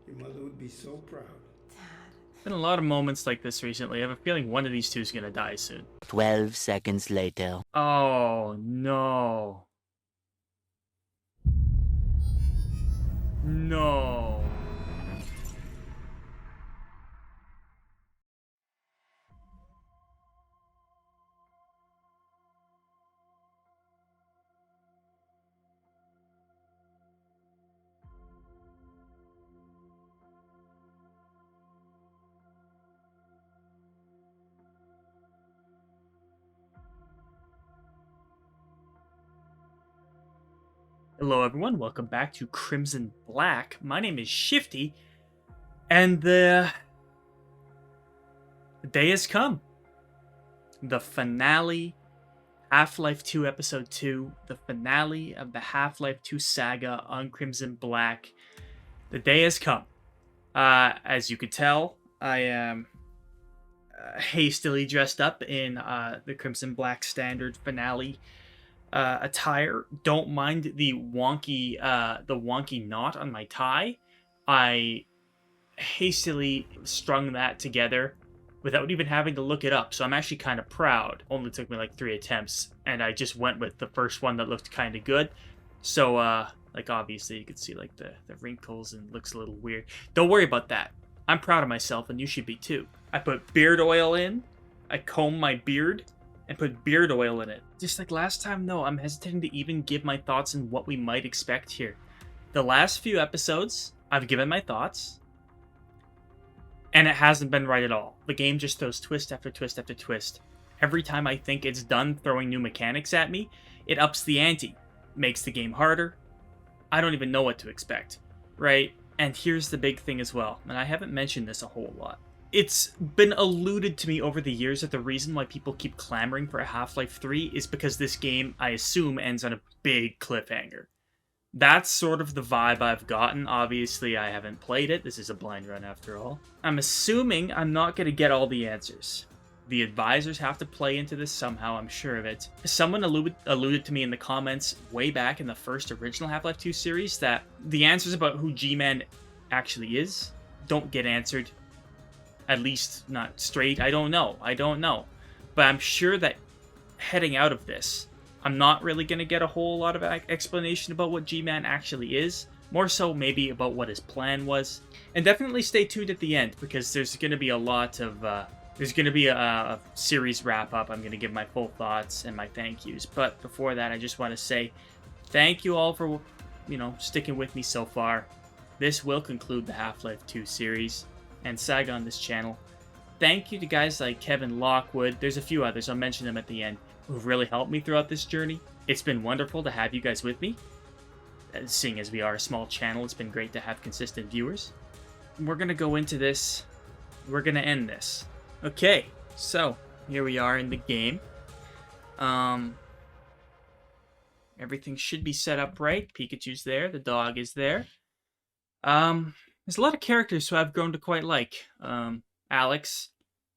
Your mother would be so proud. Been a lot of moments like this recently. I have a feeling one of these two is gonna die soon. 12 seconds later. Oh no. No. Hello everyone, welcome back to Crimson Black. My name is Shifty, and the day has come. The finale, Half-Life 2 Episode 2, the finale of the Half-Life 2 saga on Crimson Black. The day has come. As you could tell, I am hastily dressed up in the Crimson Black standard finale attire. Don't mind the wonky knot on my tie. I hastily strung that together without even having to look it up, so I'm actually kind of proud. Only took me like 3 attempts, and I just went with the first one that looked kind of good. So like obviously you could see like the wrinkles and looks a little weird. Don't worry about that. I'm proud of myself, and you should be too. I put beard oil in, I comb my beard, and put beard oil in it. Just like last time, though, I'm hesitating to even give my thoughts on what we might expect here. The last few episodes, I've given my thoughts, and it hasn't been right at all. The game just throws twist after twist after twist. Every time I think it's done throwing new mechanics at me, it ups the ante, makes the game harder. I don't even know what to expect, right? And here's the big thing as well, and I haven't mentioned this a whole lot. It's been alluded to me over the years that the reason why people keep clamoring for a Half-Life 3 is because this game, I assume, ends on a big cliffhanger. That's sort of the vibe I've gotten. Obviously, I haven't played it. This is a blind run after all. I'm assuming I'm not going to get all the answers. The advisors have to play into this somehow, I'm sure of it. Someone alluded to me in the comments way back in the first original Half-Life 2 series that the answers about who G-Man actually is don't get answered. At least not straight. I don't know. But I'm sure that heading out of this, I'm not really going to get a whole lot of explanation about what G-Man actually is. More so maybe about what his plan was. And definitely stay tuned at the end, because there's going to be a lot of... there's going to be a series wrap-up. I'm going to give my full thoughts and my thank yous. But before that, I just want to say thank you all for, sticking with me so far. This will conclude the Half-Life 2 series and saga on this channel. Thank you to guys like Kevin Lockwood. There's a few others, I'll mention them at the end, who've really helped me throughout this journey. It's been wonderful to have you guys with me. Seeing as we are a small channel, it's been great to have consistent viewers. We're gonna go into this. We're gonna end this. Okay, so here we are in the game. Everything should be set up right. Pikachu's there, the dog is there. There's a lot of characters who I've grown to quite like. Alex,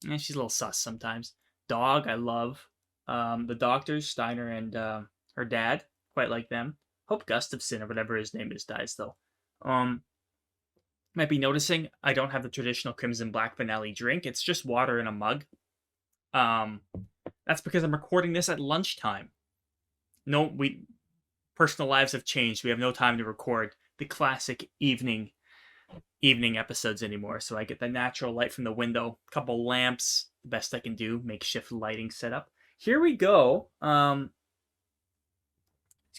she's a little sus sometimes. Dog, I love. The doctors, Steiner and her dad, quite like them. Hope Gustafson, or whatever his name is, dies though. Might be noticing I don't have the traditional Crimson Black finale drink. It's just water in a mug. That's because I'm recording this at lunchtime. No, personal lives have changed. We have no time to record the classic evening episodes anymore, so I get the natural light from the window, a couple lamps, the best I can do, makeshift lighting setup. Here we go. It's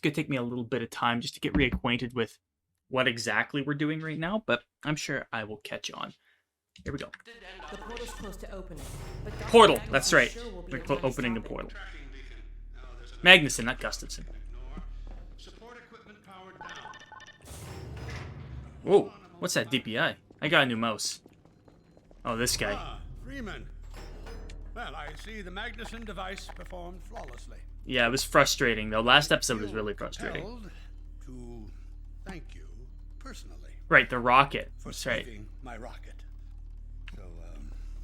gonna take me a little bit of time just to get reacquainted with what exactly we're doing right now, but I'm sure I will catch on. Here we go. The portal's close to opening. But Portal, that's right. We're opening the portal. Magnuson, not Gustafson. Whoa, what's that DPI? I got a new mouse. Oh, this guy. Freeman. Well, I see the Magnuson device performed flawlessly. Yeah, it was frustrating though. Last episode was really frustrating. To thank you personally. Right, the rocket. For That's right. saving my rocket. So,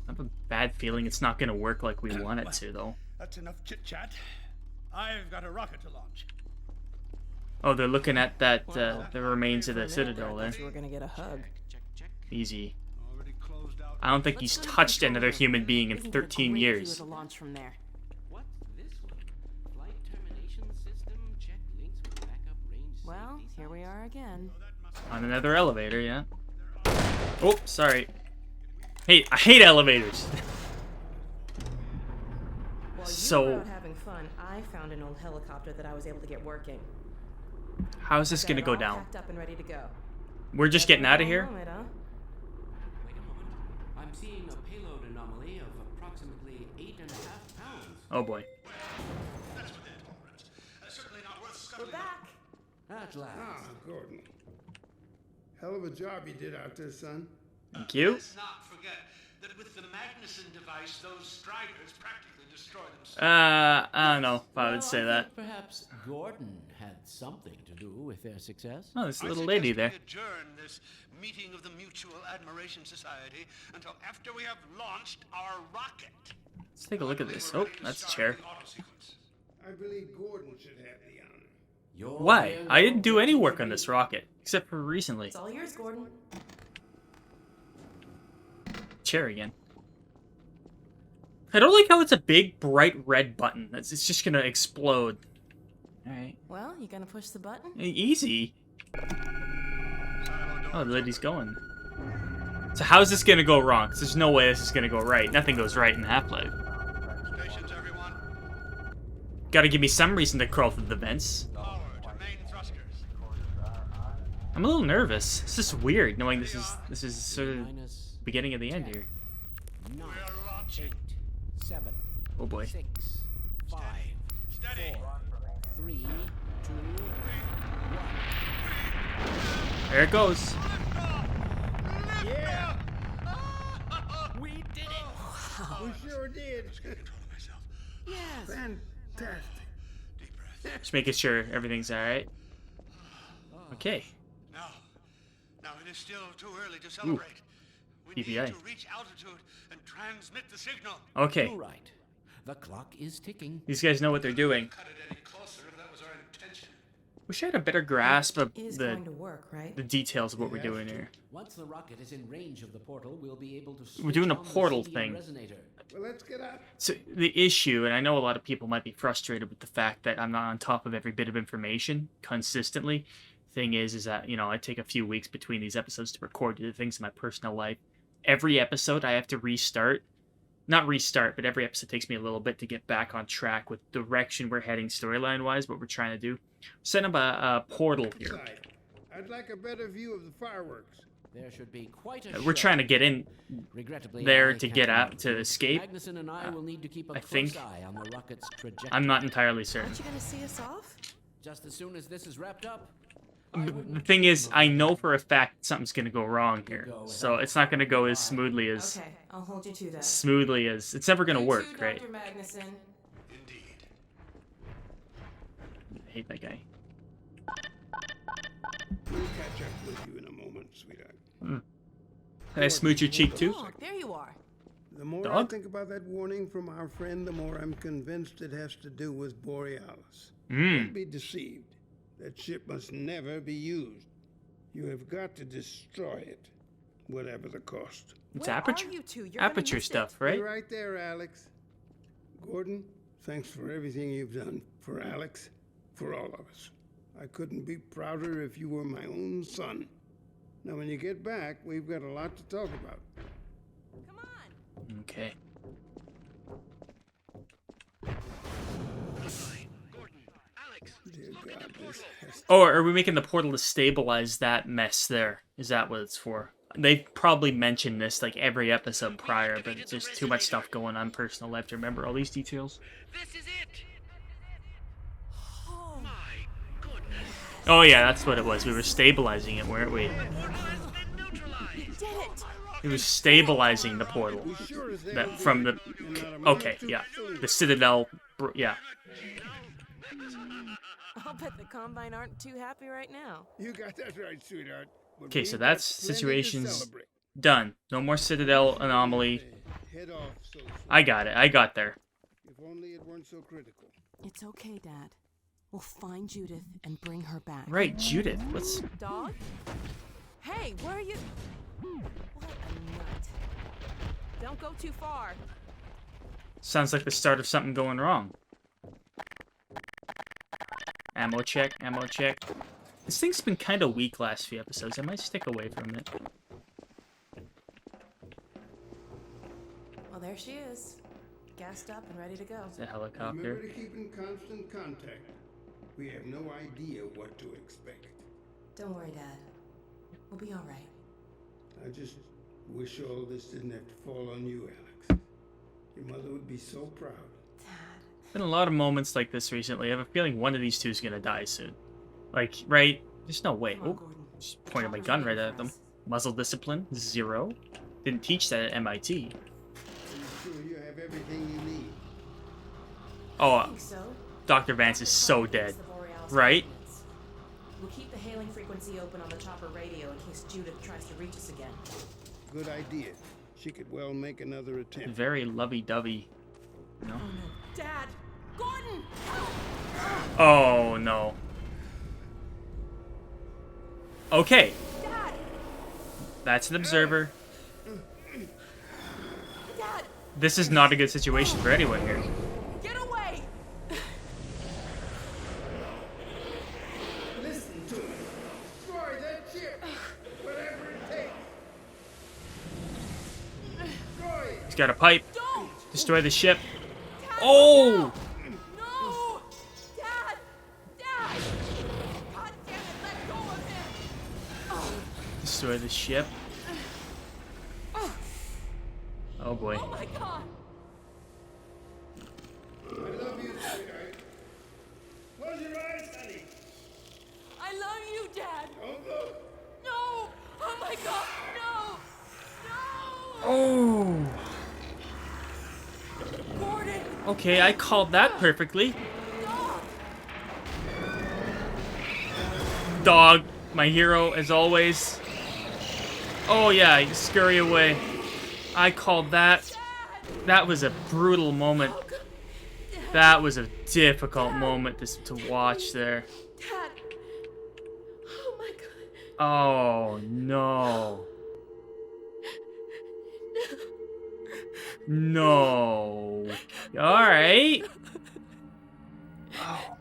I have a bad feeling it's not going to work like we want it to, though. That's enough chit-chat. I've got a rocket to launch. Oh, they're looking at that the remains of the Citadel there. You were gonna get a hug. Easy. Already closed out. I don't think he's touched another human being in Isn't there a 13 great view of years. the launch from there? What's this one? Flight termination system. Check links with backup range. Well, safety here we sites. are again. On another elevator, yeah. Oh, sorry. Hey, I hate elevators. While you So- were out having fun, I found an old helicopter that I was able to get working. How is this Got gonna it go all down? packed up and ready to go. We're just getting out of here? Moment, huh? Wait a moment. I'm seeing a payload anomaly of approximately 8.5 pounds. Oh boy. That's within tolerance. Certainly not worth We're scuttling. back. At last. Ah, Gordon. Hell of a job you did out there, son. Thank you. Let's not forget that with the Magnuson device, those Striders practically destroy themselves. I don't know if I would say Well, that. think perhaps Gordon had something to do with their success. Oh, this I little lady suggest there. we adjourn this meeting of the Mutual Admiration Society until after we have launched our rocket. Let's take a look at this. Oh, that's a chair. I believe Gordon should have the honor. You're Why? very I didn't do welcome any to work on be- this rocket, except for recently. It's all yours, Gordon. Chair again. I don't like how it's a big, bright red button. It's just gonna explode. Alright. Well, you gonna push the button? Easy. Oh, the lady's going. So how's this gonna go wrong? 'Cause there's no way this is gonna go right. Nothing goes right in Half-Life. Stations, everyone. Gotta give me some reason to crawl through the vents. Power to main thrusters. I'm a little nervous. It's just weird knowing this is sort of Minus beginning of the end here. 9, We're launching. 8, 7, Oh boy. 6, 5, Steady. 4, 3, 2, 1. There it goes. Yeah, We did it! we sure did. Control myself. Yes! Fantastic. Deep breath. Just making sure everything's alright. Okay. Now it is still too early to celebrate. We PPI. need to reach altitude and transmit the signal. Okay. You're right. The clock is ticking. These guys know what they're doing. Cut it any closer if that was our intention. Wish I had a better grasp of Is going to the work, right? details of what we're doing here. Once the rocket is in range of the portal, we'll be able to We're doing a switch on the portal CDM thing. resonator. Well, let's get up. So the issue, and I know a lot of people might be frustrated with the fact that I'm not on top of every bit of information consistently. Thing is that, you know, I take a few weeks between these episodes to record the things in my personal life. Every episode I have to restart. Not restart, but every episode takes me a little bit to get back on track with direction we're heading storyline-wise, what we're trying to do. Set up a portal here. Side. I'd like a better view of the fireworks. There should be quite a We're trying to get in Regrettably, there I to can't get out, help to you. escape. Magnuson and I will need to keep a I close think. eye on the rocket's trajectory. I'm not entirely certain. Aren't you gonna see us off? Just as soon as this is wrapped up. The thing is, I know for a fact something's gonna go wrong here, so it's not gonna go as smoothly as Okay, I'll hold you to that. it's never gonna You work, too, right? Dr. Magnuson. Indeed. I hate that guy. We'll catch up with you in a moment, sweetheart. Can I smooch your cheek too? Oh, there you are. The more Dog? I think about that warning from our friend, the more I'm convinced it has to do with Borealis. Don't be deceived. That ship must never be used. You have got to destroy it, whatever the cost. Where It's are aperture, you two? You're gonna aperture miss stuff, it. right? Be right there, Alex. Gordon, thanks for everything you've done for Alex, for all of us. I couldn't be prouder if you were my own son. Now, when you get back, we've got a lot to talk about. Come on. Okay. Dear God, this has Oh, are we making the portal to stabilize that mess there? Is that what it's for? They probably mentioned this like every episode prior, but it's just too much stuff going on in personal life to remember all these details. This is it. My goodness. Oh yeah, that's what it was. We were stabilizing it, weren't we? The portal has been neutralized. You did it. It was stabilizing the portal. sure as That hell from the and not a minute okay, too yeah, soon. the Citadel, yeah. I'll bet the Combine aren't too happy right now. You got that right, sweetheart. But Okay, we've so got that's plenty to situations celebrate. done. No more Citadel anomaly. Head off so soon. I got it. I got there. If only it weren't so critical. It's okay, Dad. We'll find Judith and bring her back. Right, Judith. Let's. Dog? Hey, where are you? Don't go too far. Sounds like the start of something going wrong. Ammo check, ammo check. This thing's been kind of weak last few episodes. I might stick away from it. Well, there she is. Gassed up and ready to go. It's a helicopter. Remember to keep in constant contact. We have no idea what to expect. Don't worry, Dad. We'll be all right. I just wish all this didn't have to fall on you, Alex. Your mother would be so proud. Dad. Been a lot of moments like this recently. I have a feeling one of these two is gonna die soon. Like, right? There's no way. Come on, Oh, Gordon. just pointed my Chopper's gun waiting right at for them. us. Muzzle discipline, 0. Didn't teach that at MIT. Are you sure you have everything you need? Oh, I think so. Dr. Vance is so dead. The Borealis Right? coordinates. We'll keep the hailing frequency open on the chopper radio in case Judith tries to reach us again. Good idea. She could well make another attempt. Very lovey-dovey. No? Oh no. Dad! Gordon! Oh, no. Okay. Dad! That's an observer. Dad! This is not a good situation for anyone here. Get away! Listen to me. Destroy that ship. Whatever it takes. Destroy it. He's got a pipe. Don't! Destroy the ship. Dad, Oh! No! Dad! Dad! God damn it, let go of him! Oh, Destroy the ship. Oh boy. oh my god! I love you, sweetheart. Close your eyes, honey. I love you, Dad! Don't look. No! Oh my god, no! No! Oh. Gordon! Okay, I called that perfectly. Dog! Dog, my hero as always. Oh yeah, you scurry away. I called that. Dad! That was a brutal moment. Oh, God. That was a difficult moment to watch there. Dad! Oh my god. Oh no. No. Alright. Oh.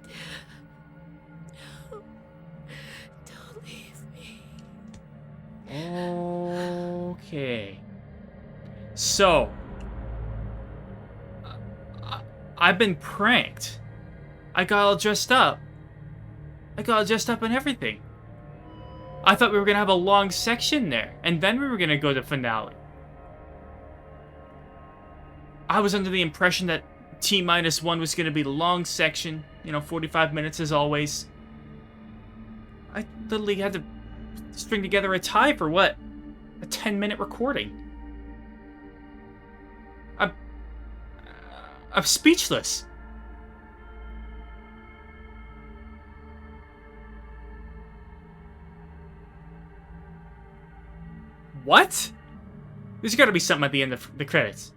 Don't leave me. Okay. So, I've been pranked. I got all dressed up. I got all dressed up and everything. I thought we were gonna have a long section there, and then we were gonna go to finale. I was under the impression that T-1 was gonna be the long section, 45 minutes as always. I literally had to string together a tie for what? A 10-minute recording. I'm speechless. What? There's gotta be something at the end of the credits.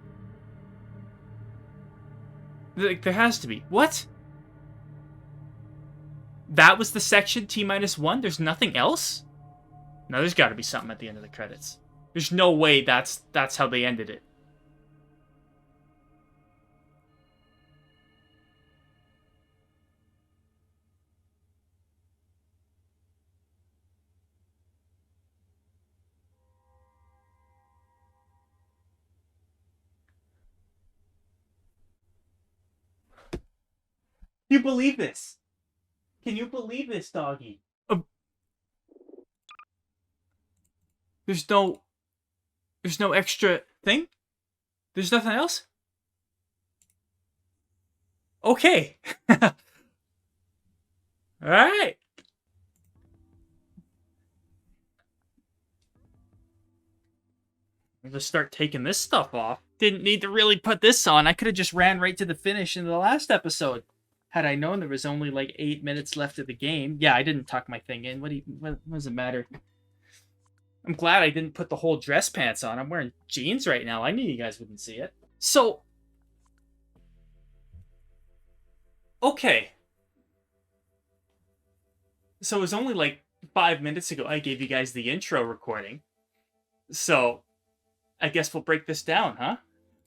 There has to be. What? That was the section T-1? There's nothing else? No, there's gotta be something at the end of the credits. There's no way that's how they ended it. Can you believe this? Can you believe this, doggy? There's no extra thing? There's nothing else? Okay. Alright. I'm gonna start taking this stuff off. Didn't need to really put this on. I could have just ran right to the finish in the last episode. Had I known there was only like 8 minutes left of the game. Yeah, I didn't tuck my thing in. What does it matter? I'm glad I didn't put the whole dress pants on. I'm wearing jeans right now. I knew you guys wouldn't see it. So, okay. So it was only like 5 minutes ago I gave you guys the intro recording. So, I guess we'll break this down, huh?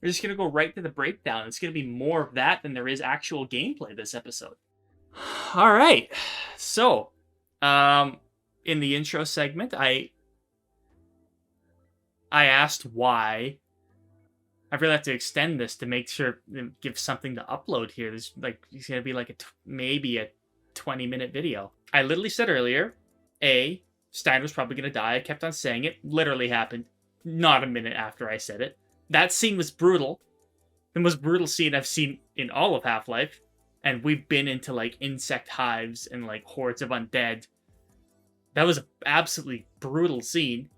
We're just going to go right to the breakdown. It's going to be more of that than there is actual gameplay this episode. All right. So, in the intro segment, I asked why. I really have to extend this to make sure give something to upload here. There's it's going to be like maybe a 20-minute video. I literally said earlier, Stein was probably going to die. I kept on saying it. Literally happened. Not a minute after I said it. That scene was brutal. The most brutal scene I've seen in all of Half-Life. And we've been into like insect hives and like hordes of undead. That was an absolutely brutal scene.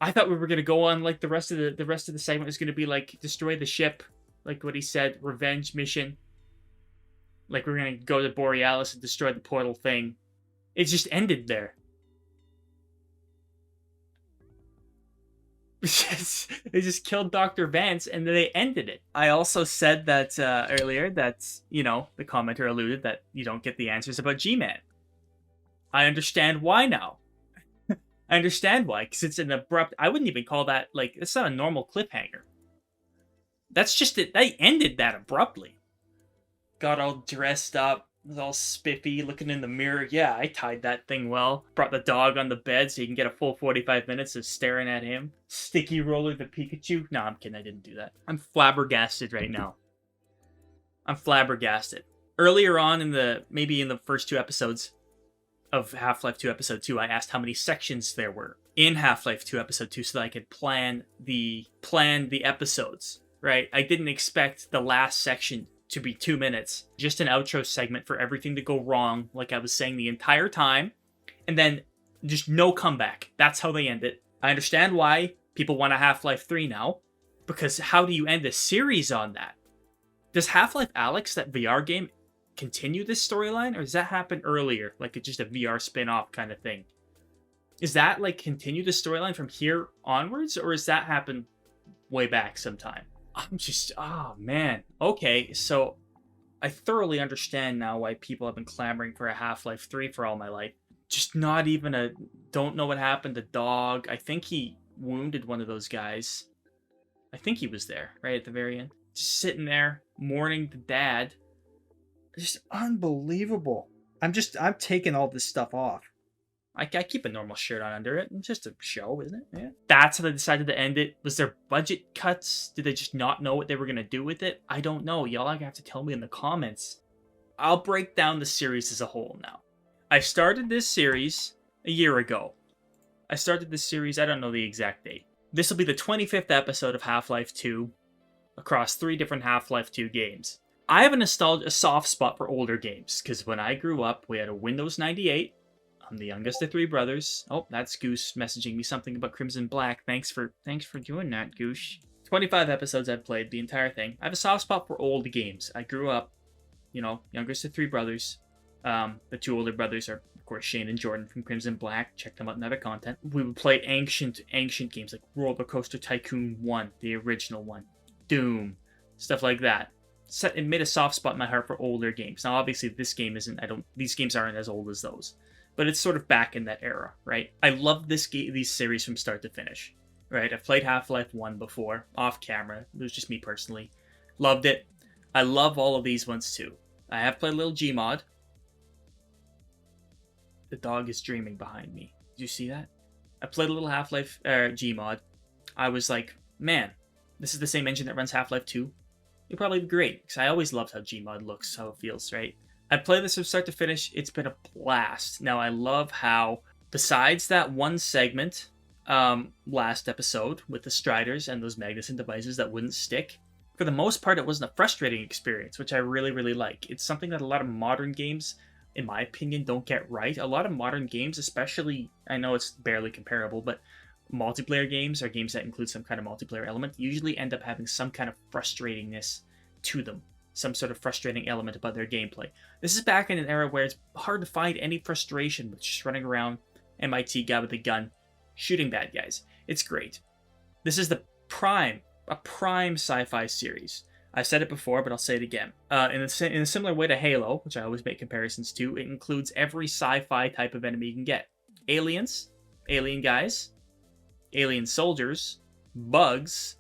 I thought we were gonna go on like the rest of the segment was gonna be like destroy the ship, like what he said, revenge mission. Like we're gonna go to Borealis and destroy the portal thing. It just ended there. They just killed Dr. Vance and then they ended it. I also said that earlier that, the commenter alluded that you don't get the answers about G-Man. I understand why now. I understand why, because it's an abrupt... I wouldn't even call that, it's not a normal cliffhanger. That's just it. They ended that abruptly. Got all dressed up, was all spiffy, looking in the mirror. Yeah, I tied that thing well. Brought the dog on the bed so you can get a full 45 minutes of staring at him. Sticky roller the Pikachu. No, I'm kidding. I didn't do that. I'm flabbergasted right now. I'm flabbergasted. Earlier on maybe in the first 2 episodes of Half-Life 2 Episode 2, I asked how many sections there were in Half-Life 2 Episode 2 so that I could plan the episodes, right? I didn't expect the last section to be 2 minutes. Just an outro segment for everything to go wrong, like I was saying the entire time, and then just no comeback. That's how they end it. I understand why people want a Half-Life 3 now, because how do you end a series on that? Does Half-Life Alyx, that VR game, continue this storyline, or does that happen earlier, like it's just a VR spin-off kind of thing? Is that continue the storyline from here onwards, or does that happen way back sometime? I'm just, oh man. Okay, so I thoroughly understand now why people have been clamoring for a Half-Life 3 for all my life. Just not even don't know what happened to Dog. I think he wounded one of those guys. I think he was there, right at the very end. Just sitting there, mourning the dad. Just unbelievable. I'm taking all this stuff off. I keep a normal shirt on under it. It's just a show, isn't it? Yeah. That's how they decided to end it. Was there budget cuts? Did they just not know what they were going to do with it? I don't know. Y'all have to tell me in the comments. I'll break down the series as a whole now. I started this series a year ago. I don't know the exact date. This will be the 25th episode of Half-Life 2 across 3 different Half-Life 2 games. I have a soft spot for older games, because when I grew up, we had a Windows 98. I'm the youngest of 3 brothers. Oh, that's Goose messaging me something about Crimson Black. Thanks for doing that, Goose. 25 episodes I've played, the entire thing. I have a soft spot for old games. I grew up, youngest of 3 brothers. The 2 older brothers are, of course, Shane and Jordan from Crimson Black. Check them out in other content. We would play ancient games like Roller Coaster Tycoon 1, the original one. Doom. Stuff like that. It made a soft spot in my heart for older games. Now, obviously, these games aren't as old as those. But it's sort of back in that era, right? I love these series from start to finish, right? I've played Half-Life 1 before, off camera. It was just me personally. Loved it. I love all of these ones too. I have played a little Gmod. The dog is dreaming behind me. Did you see that? I played a little Half-Life Gmod. I was like, man, this is the same engine that runs Half-Life 2. It'd probably be great, because I always loved how Gmod looks, how it feels, right? I played this from start to finish. It's been a blast. Now, I love how, besides that one segment last episode with the Striders and those Magnuson devices that wouldn't stick, for the most part, it wasn't a frustrating experience, which I really, really like. It's something that a lot of modern games, in my opinion, don't get right. A lot of modern games, especially, I know it's barely comparable, but multiplayer games or games that include some kind of multiplayer element usually end up having some kind of frustratingness to them. Some sort of frustrating element about their gameplay. This is back in an era where it's hard to find any frustration with just running around, MIT guy with a gun, shooting bad guys. It's great. This is a prime sci-fi series. I've said it before, but I'll say it again. In a similar way to Halo, which I always make comparisons to, it includes every sci-fi type of enemy you can get. Aliens, alien guys, alien soldiers, bugs,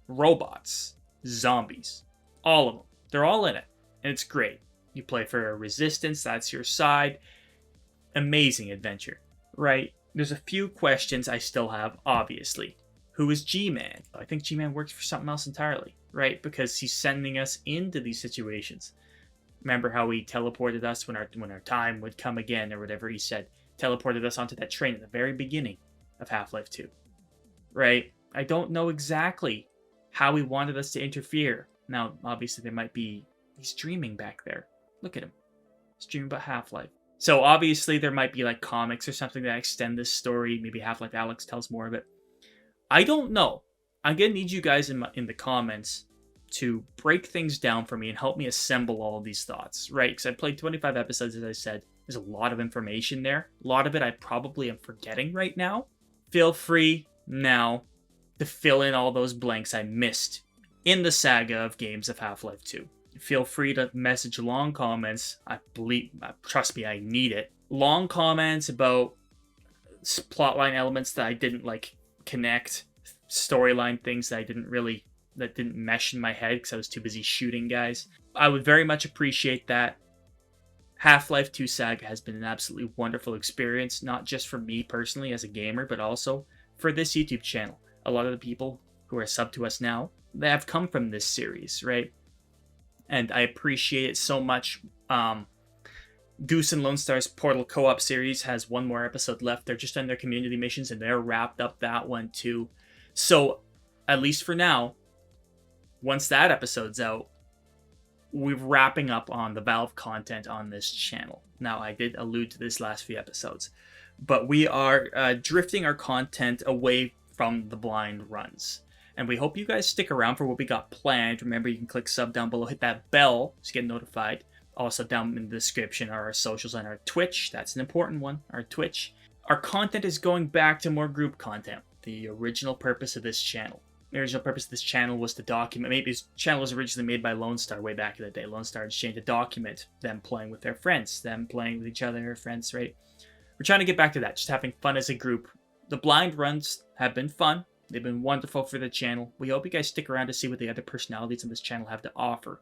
robots, zombies, all of them. They're all in it, and it's great. You play for a resistance, that's your side. Amazing adventure, right? There's a few questions I still have, obviously. Who is G-Man? I think G-Man works for something else entirely, right? Because he's sending us into these situations. Remember how he teleported us when our time would come again, or whatever he said. Teleported us onto that train at the very beginning of Half-Life 2, right? I don't know exactly how he wanted us to interfere. Now, obviously, there might be... He's dreaming back there. Look at him. He's dreaming about Half-Life. So, obviously, there might be, like, comics or something that extend this story. Maybe Half-Life Alyx tells more of it. I don't know. I'm going to need you guys in the comments to break things down for me and help me assemble all of these thoughts, right? Because I played 25 episodes, as I said. There's a lot of information there. A lot of it I probably am forgetting right now. Feel free now to fill in all those blanks I missed in the saga of games of Half-Life 2. Feel free to message long comments. Trust me, I need it. Long comments about plotline elements that I didn't connect, storyline things that didn't mesh in my head because I was too busy shooting guys. I would very much appreciate that. Half-Life 2 Saga has been an absolutely wonderful experience, not just for me personally as a gamer, but also for this YouTube channel. A lot of the people who are subbed to us now, they have come from this series, right? And I appreciate it so much. Goose and Lone Star's Portal Co-op series has one more episode left. They're just on their community missions, and they're wrapped up that one too. So, at least for now, once that episode's out, we're wrapping up on the Valve content on this channel. Now, I did allude to this last few episodes, but we are drifting our content away from the blind runs. And we hope you guys stick around for what we got planned. Remember, you can click sub down below, hit that bell to get notified. Also, down in the description are our socials and our Twitch. That's an important one, our Twitch. Our content is going back to more group content. The original purpose of this channel. The original purpose of this channel was to document... Maybe this channel was originally made by Lone Star way back in the day. Lone Star Exchange to document them playing with their friends. Them playing with each other, their friends, right? We're trying to get back to that. Just having fun as a group. The blind runs have been fun. They've been wonderful for the channel. We hope you guys stick around to see what the other personalities on this channel have to offer.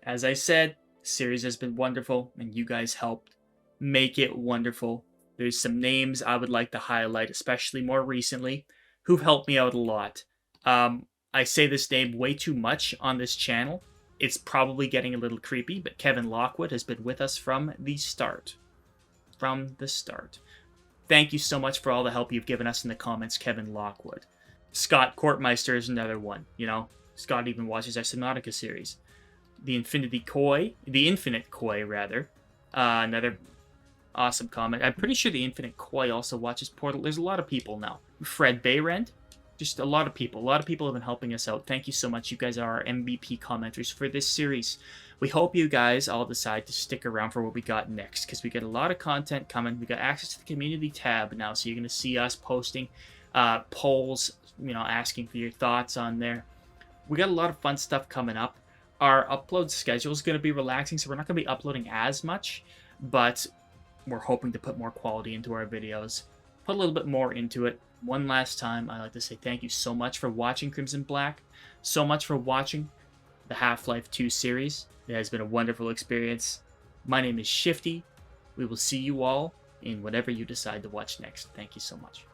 As I said, the series has been wonderful, and you guys helped make it wonderful. There's some names I would like to highlight, especially more recently, who've helped me out a lot. I say this name way too much on this channel. It's probably getting a little creepy, but Kevin Lockwood has been with us from the start. From the start. Thank you so much for all the help you've given us in the comments, Kevin Lockwood. Scott Courtmeister is another one, you know. Scott even watches our Subnautica series. The Infinite Koi, another awesome comment. I'm pretty sure the Infinite Koi also watches Portal. There's a lot of people now. Fred Bayrend, just a lot of people. A lot of people have been helping us out. Thank you so much. You guys are our MVP commenters for this series. We hope you guys all decide to stick around for what we got next, because we got a lot of content coming. We got access to the community tab now, so you're going to see us posting polls, you know, asking for your thoughts on there. We got a lot of fun stuff coming up. Our upload schedule is going to be relaxing, so we're not going to be uploading as much, but we're hoping to put more quality into our videos, put a little bit more into it. One last time, I'd like to say thank you so much for watching Crimson Black, so much for watching the Half-Life 2 series. It has been a wonderful experience. My name is Shifty. We will see you all in whatever you decide to watch next. Thank you so much.